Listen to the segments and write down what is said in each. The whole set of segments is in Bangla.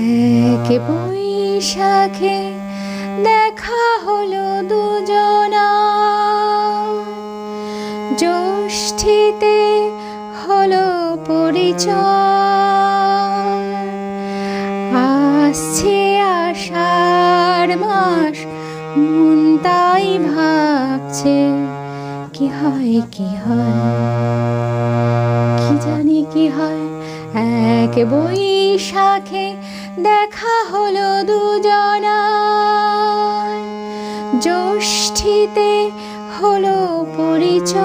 এক বৈশাখে দেখা হলো দুজনা, জ্যৈষ্ঠীতে হলো পরিচয়। আসছে আষাঢ় মাস, মন তাই ভাবছে কি হয় কি হয়, কি জানি কি হয়। এক বৈশাখে দেখা হলো দুজনা, জ্যৈষ্ঠীতে হলো পরিচয়।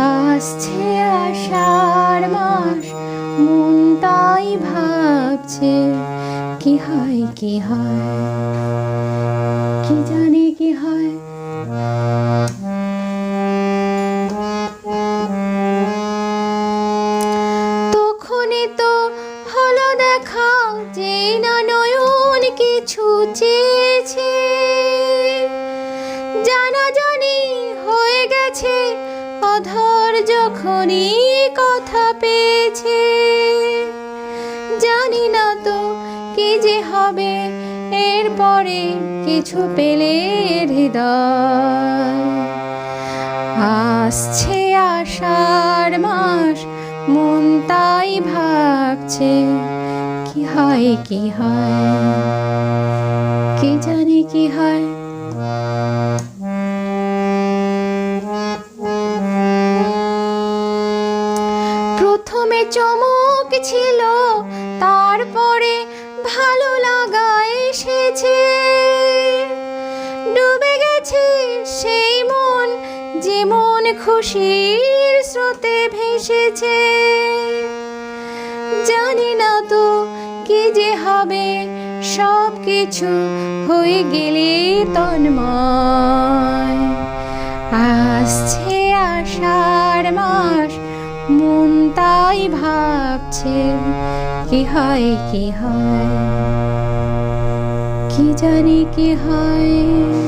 আসছে আষাঢ় মাস, মন তাই ভাবছে কি হয় কি হয়, কি জানি কি হয়। তখনই তো হলো দেখা, যে না নয়ন কিছু চেয়েছে, জানাজানি হয়ে গেছে অধর যখনই কথা পেয়েছে। জানি না তো কি যে হবে এরপরে, কিছু পেলে হৃদয়। আসছে আষাঢ় মাস, মন তাই ভাবছে কি হয় কি হয়, কি জানি কি হয়। প্রথমে চমক ছিল, তারপরে ভালো লাগা এসেছে। ডুবে গেছে সেই মন, যে মন খুশির স্রোতে ভেসেছে। জানি না তো কি যে হবে, সব কিছু হয়ে গেলে তন্ময়। আসছে আষাঢ় মাস, মন তাই ভাবছে কি হয় কি হয়, কি জানি কি হয়।